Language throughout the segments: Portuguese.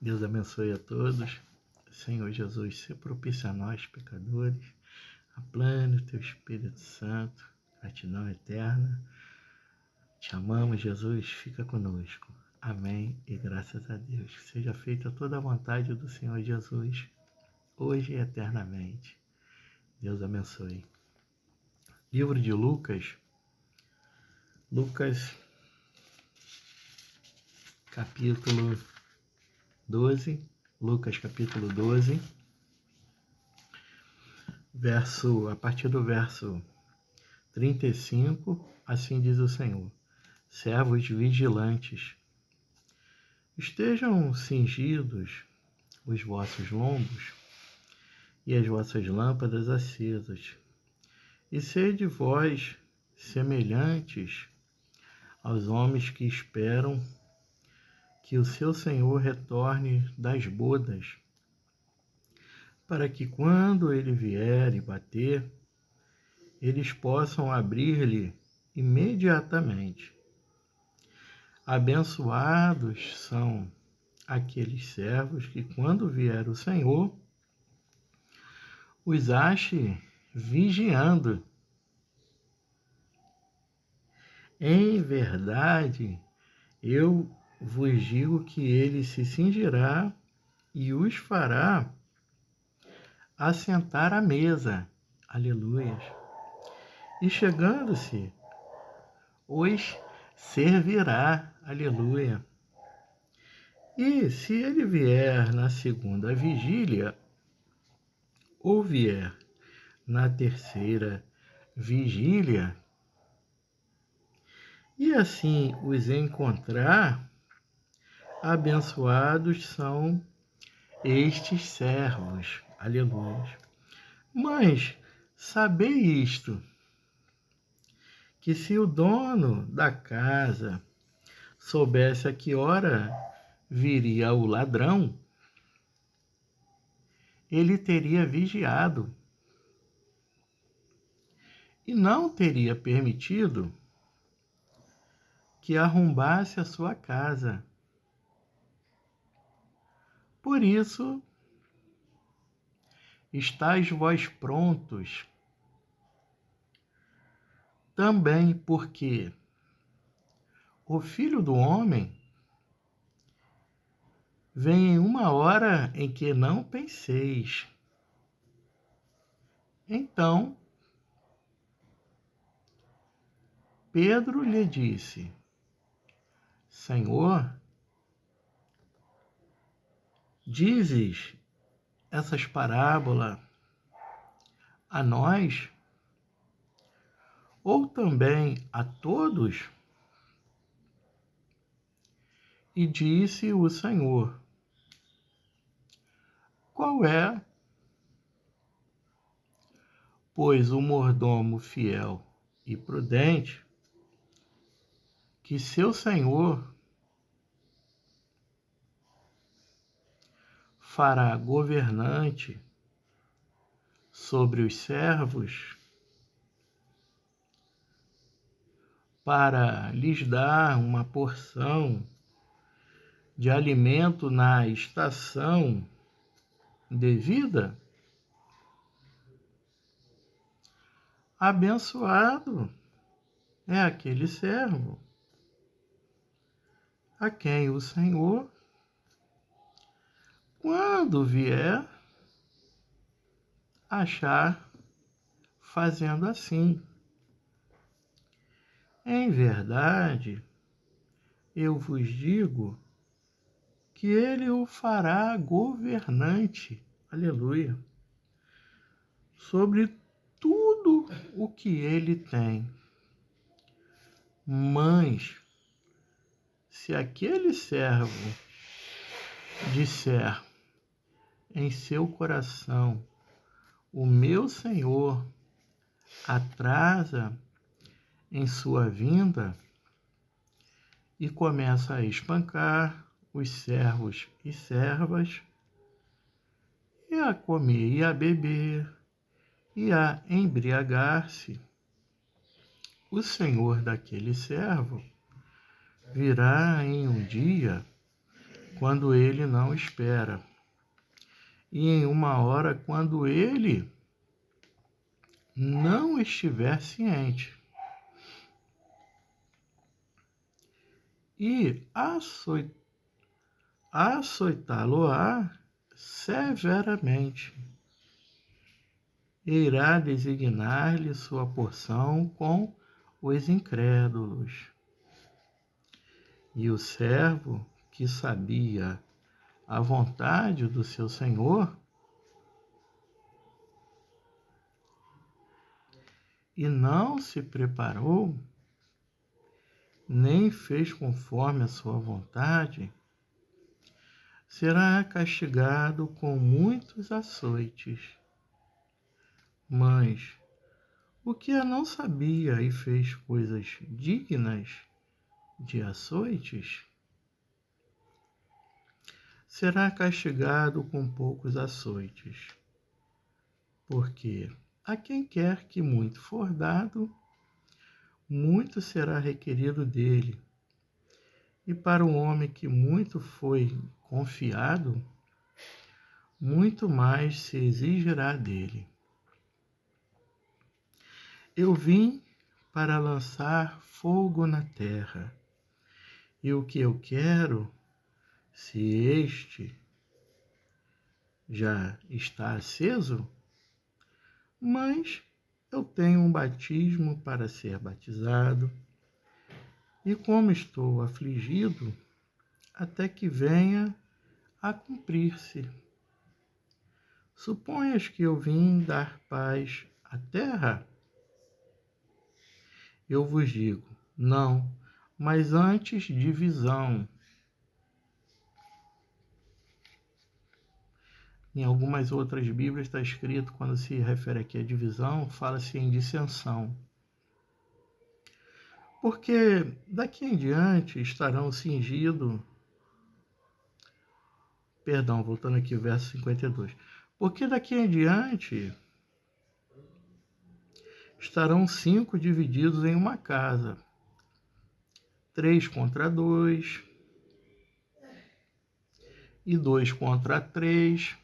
Deus abençoe a todos. Senhor Jesus, se propício a nós, pecadores. Aplane o Teu Espírito Santo. Gratidão eterna. Te amamos, Jesus. Fica conosco. Amém e graças a Deus. Que seja feita toda a vontade do Senhor Jesus, hoje e eternamente. Deus abençoe. Livro de Lucas. Lucas, capítulo 12. Lucas, capítulo 12. A partir do verso 35, assim diz o Senhor: servos vigilantes, estejam cingidos os vossos lombos e as vossas lâmpadas acesas, e sede vós semelhantes aos homens que esperam que o seu Senhor retorne das bodas, para que quando ele vier e bater, eles possam abrir-lhe imediatamente. Abençoados são aqueles servos que, quando vier o Senhor, os ache vigiando. Em verdade, eu vos digo que ele se cingirá e os fará assentar à mesa. Aleluias. E chegando-se, os servirá. Aleluia. E se ele vier na segunda vigília, ou vier na terceira vigília, e assim os encontrar, abençoados são estes servos. Aleluia. Mas sabei isto, que se o dono da casa soubesse a que hora viria o ladrão, ele teria vigiado e não teria permitido que arrombasse a sua casa. Por isso, estáis vós prontos, também porque o Filho do Homem vem em uma hora em que não penseis. Então, Pedro lhe disse: Senhor, dizes essas parábolas a nós, ou também a todos? E disse o Senhor: qual é, pois, o mordomo fiel e prudente, que seu senhor fará governante sobre os servos, para lhes dar uma porção de alimento na estação devida? Abençoado é aquele servo a quem o Senhor, quando vier, achar fazendo assim. Em verdade, eu vos digo que ele o fará governante, aleluia, sobre tudo o que ele tem. Mas, se aquele servo disser em seu coração: o meu Senhor atrasa em sua vinda, e começa a espancar os servos e servas, e a comer e a beber, e a embriagar-se, o senhor daquele servo virá em um dia quando ele não espera, e em uma hora quando ele não estiver ciente. E açoitá-lo-á severamente. E irá designar-lhe sua porção com os incrédulos. E o servo que sabia a vontade do seu senhor e não se preparou, nem fez conforme a sua vontade, será castigado com muitos açoites. Mas o que não sabia e fez coisas dignas de açoites, será castigado com poucos açoites. Porque a quem quer que muito for dado, muito será requerido dele. E para o homem que muito foi confiado, muito mais se exigirá dele. Eu vim para lançar fogo na terra, e o que eu quero, se este já está aceso, mas eu tenho um batismo para ser batizado, e como estou afligido, até que venha a cumprir-se. Suponhas que eu vim dar paz à terra? Eu vos digo, não, mas antes divisão. Em algumas outras Bíblias está escrito, quando se refere aqui à divisão, fala-se em dissensão. Porque daqui em diante estarão cingidos... Perdão, voltando aqui ao verso 52. Porque daqui em diante estarão 5 divididos em uma casa, 3 contra 2, e 2 contra 3.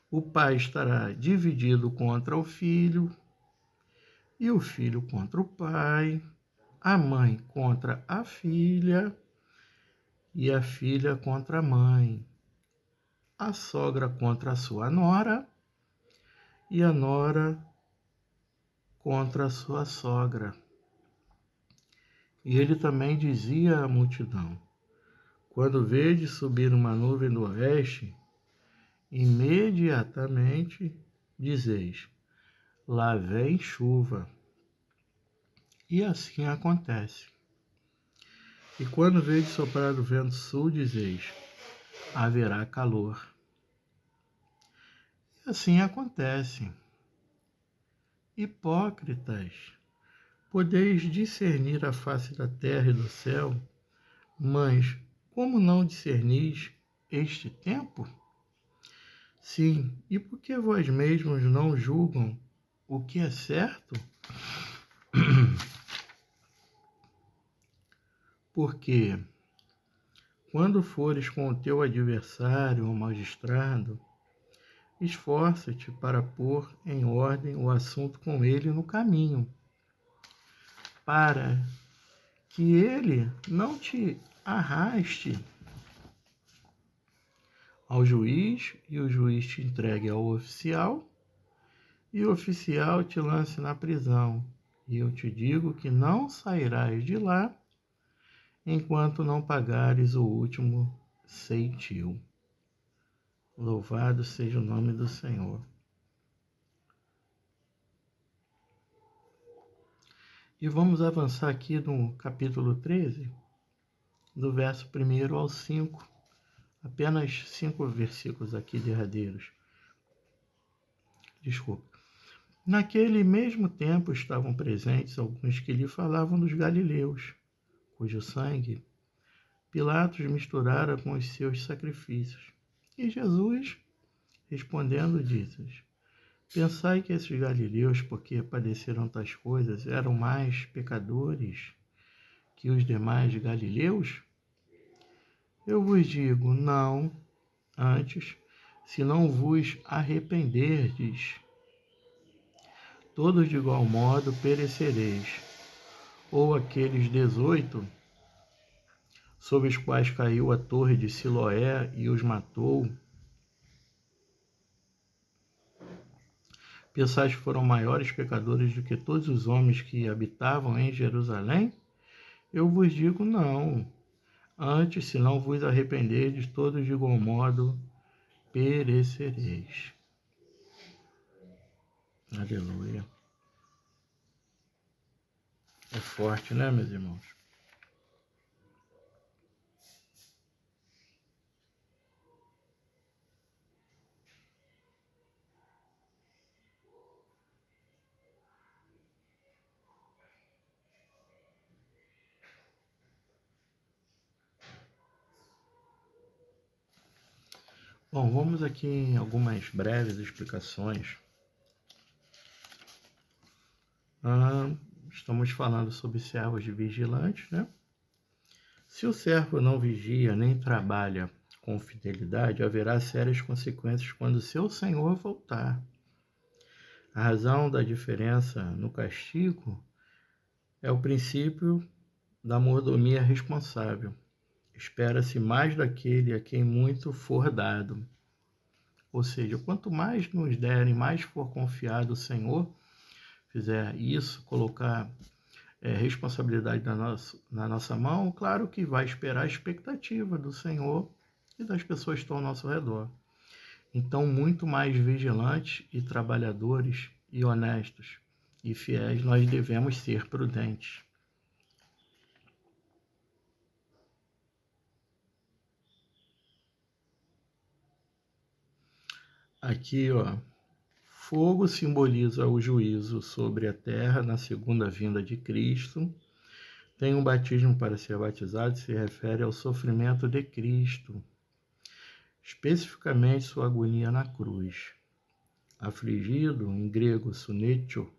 O pai estará dividido contra o filho, e o filho contra o pai, a mãe contra a filha, e a filha contra a mãe, a sogra contra a sua nora, e a nora contra a sua sogra. E ele também dizia à multidão: quando vedes subir uma nuvem do oeste, imediatamente dizeis: lá vem chuva. E assim acontece. E quando vedes soprar o vento sul, dizeis: haverá calor. E assim acontece. Hipócritas, podeis discernir a face da terra e do céu, mas como não discernis este tempo? Sim, e por que vós mesmos não julgam o que é certo? Porque quando fores com o teu adversário ou magistrado, esforça-te para pôr em ordem o assunto com ele no caminho, para que ele não te arraste ao juiz, e o juiz te entregue ao oficial, e o oficial te lance na prisão. E eu te digo que não sairás de lá enquanto não pagares o último ceitil. Louvado seja o nome do Senhor. E vamos avançar aqui no capítulo 13, do verso 1 ao 5. Apenas 5 versículos aqui derradeiros. Desculpa. Naquele mesmo tempo estavam presentes alguns que lhe falavam dos galileus, cujo sangue Pilatos misturara com os seus sacrifícios. E Jesus, respondendo, disse-lhes: pensai que esses galileus, porque padeceram tais coisas, eram mais pecadores que os demais galileus? Eu vos digo, não, antes, se não vos arrependerdes, todos de igual modo perecereis. Ou aqueles 18, sobre os quais caiu a torre de Siloé e os matou, pensais que foram maiores pecadores do que todos os homens que habitavam em Jerusalém? Eu vos digo, não. Antes, se não vos arrependerdes, todos de igual modo perecereis. Aleluia. É forte, né, meus irmãos? Bom, vamos aqui em algumas breves explicações. Estamos falando sobre servos vigilantes, né? Se o servo não vigia nem trabalha com fidelidade, haverá sérias consequências quando seu senhor voltar. A razão da diferença no castigo é o princípio da mordomia responsável. Espera-se mais daquele a quem muito for dado. Ou seja, quanto mais nos derem, mais for confiado o Senhor, fizer isso, colocar responsabilidade na nossa mão, claro que vai esperar a expectativa do Senhor e das pessoas que estão ao nosso redor. Então, muito mais vigilantes e trabalhadores e honestos e fiéis, nós devemos ser prudentes. Aqui, ó, fogo simboliza o juízo sobre a terra na segunda vinda de Cristo. Tem um batismo para ser batizado, se refere ao sofrimento de Cristo, especificamente sua agonia na cruz. Afligido, em grego sunecho,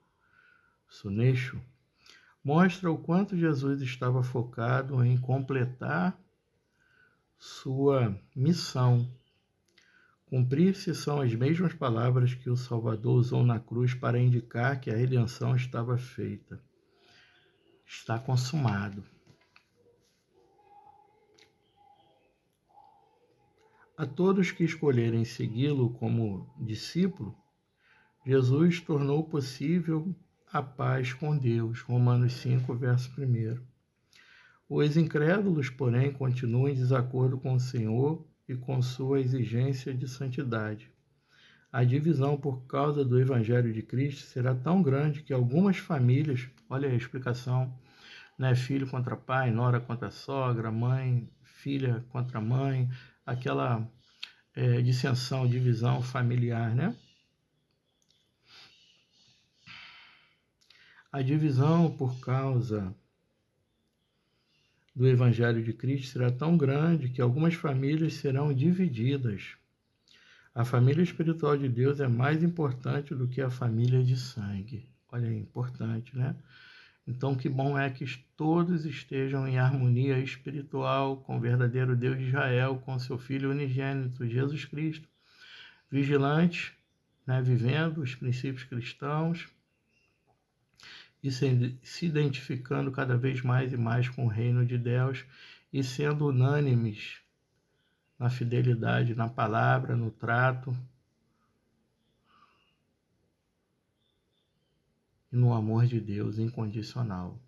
mostra o quanto Jesus estava focado em completar sua missão. Cumprir-se são as mesmas palavras que o Salvador usou na cruz para indicar que a redenção estava feita. Está consumado. A todos que escolherem segui-lo como discípulo, Jesus tornou possível a paz com Deus. Romanos 5, verso 1. Os incrédulos, porém, continuam em desacordo com o Senhor e com sua exigência de santidade. A divisão por causa do Evangelho de Cristo será tão grande que algumas famílias, olha a explicação, né? Filho contra pai, nora contra sogra, mãe, filha contra mãe, aquela dissensão, divisão familiar, né? A divisão por causa do Evangelho de Cristo será tão grande que algumas famílias serão divididas. A família espiritual de Deus é mais importante do que a família de sangue. Olha aí, importante, né? Então, que bom é que todos estejam em harmonia espiritual com o verdadeiro Deus de Israel, com seu Filho unigênito, Jesus Cristo, vigilantes, né, vivendo os princípios cristãos e se identificando cada vez mais e mais com o reino de Deus e sendo unânimes na fidelidade, na palavra, no trato e no amor de Deus incondicional.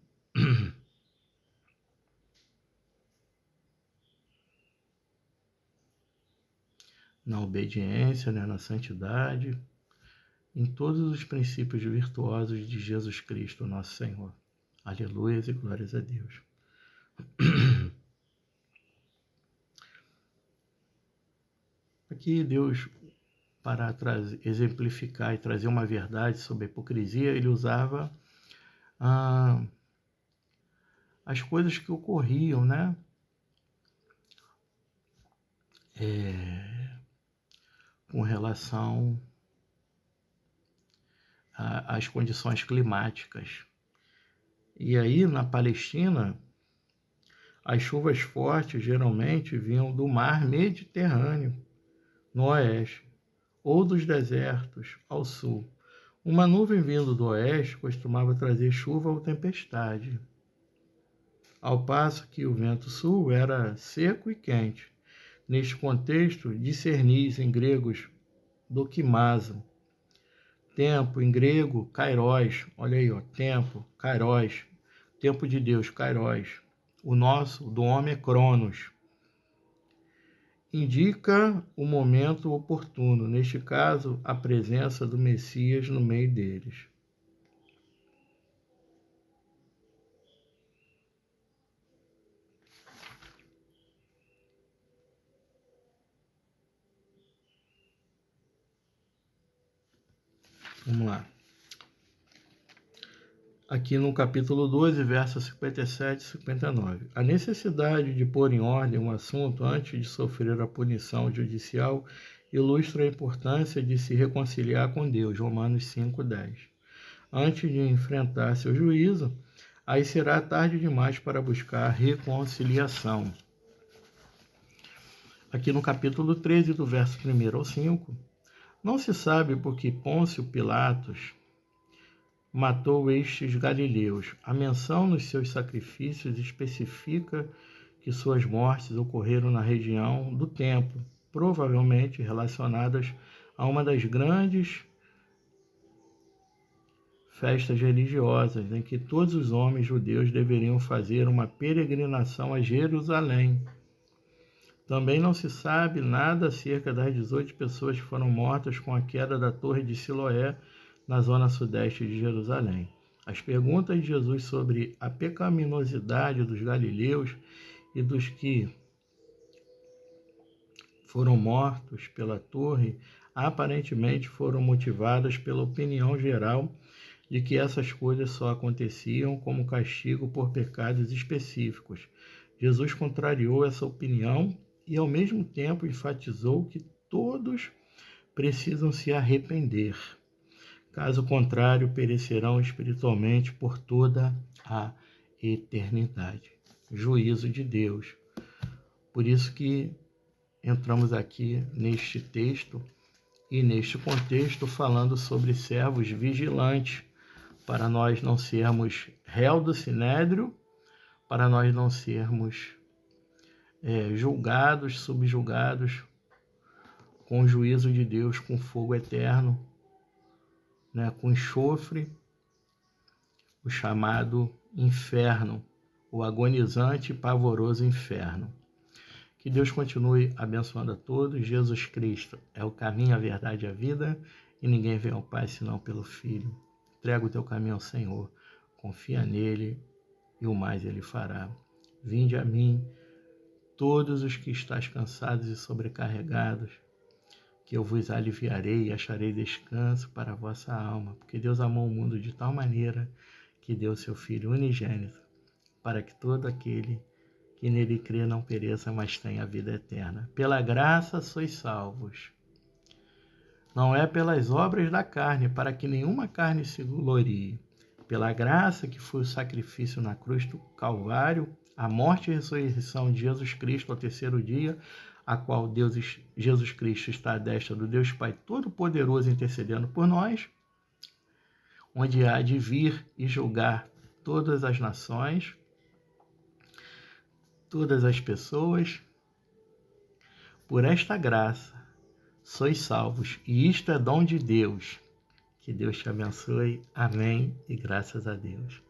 Na obediência, né, na santidade, em todos os princípios virtuosos de Jesus Cristo, nosso Senhor. Aleluia e glórias a Deus. Aqui Deus, para exemplificar e trazer uma verdade sobre a hipocrisia, ele usava as coisas que ocorriam, né? Com relação às condições climáticas. E aí, na Palestina, As chuvas fortes geralmente vinham do mar Mediterrâneo, no oeste, ou dos desertos, ao sul. Uma nuvem vindo do oeste costumava trazer chuva ou tempestade, ao passo que o vento sul era seco e quente. Neste contexto, discernis em gregos dokimazo, tempo em grego kairos, olha aí, ó, tempo, kairos, tempo de Deus, kairos. O nosso, do homem, é cronos. Indica o momento oportuno, neste caso, a presença do Messias no meio deles. Vamos lá. Aqui no capítulo 12, versos 57 e 59. A necessidade de pôr em ordem um assunto antes de sofrer a punição judicial ilustra a importância de se reconciliar com Deus, Romanos 5:10. Antes de enfrentar seu juízo, aí será tarde demais para buscar reconciliação. Aqui no capítulo 13, do verso 1 ao 5, não se sabe por que Pôncio Pilatos matou estes galileus. A menção nos seus sacrifícios especifica que suas mortes ocorreram na região do templo, provavelmente relacionadas a uma das grandes festas religiosas em que todos os homens judeus deveriam fazer uma peregrinação a Jerusalém. Também não se sabe nada acerca das 18 pessoas que foram mortas com a queda da Torre de Siloé, na zona sudeste de Jerusalém. As perguntas de Jesus sobre a pecaminosidade dos galileus e dos que foram mortos pela torre aparentemente foram motivadas pela opinião geral de que essas coisas só aconteciam como castigo por pecados específicos. Jesus contrariou essa opinião e, ao mesmo tempo, enfatizou que todos precisam se arrepender. Caso contrário, perecerão espiritualmente por toda a eternidade. Juízo de Deus. Por isso que entramos aqui neste texto e neste contexto falando sobre servos vigilantes, para nós não sermos réu do sinédrio, para nós não sermos julgados, subjugados com o juízo de Deus, com fogo eterno, com enxofre, o chamado inferno, o agonizante e pavoroso inferno. Que Deus continue abençoando a todos. Jesus Cristo é o caminho, a verdade e a vida, e ninguém vem ao Pai senão pelo Filho. Entrega o teu caminho ao Senhor, confia nele e o mais ele fará. Vinde a mim, todos os que estáis cansados e sobrecarregados, que eu vos aliviarei e acharei descanso para a vossa alma, porque Deus amou o mundo de tal maneira que deu seu Filho unigênito, para que todo aquele que nele crê não pereça, mas tenha a vida eterna. Pela graça sois salvos. Não é pelas obras da carne, para que nenhuma carne se glorie. Pela graça que foi o sacrifício na cruz do Calvário, a morte e a ressurreição de Jesus Cristo ao terceiro dia, a qual Jesus Cristo está à destra do Deus Pai Todo-Poderoso intercedendo por nós, onde há de vir e julgar todas as nações, todas as pessoas. Por esta graça sois salvos, e isto é dom de Deus. Que Deus te abençoe. Amém e graças a Deus.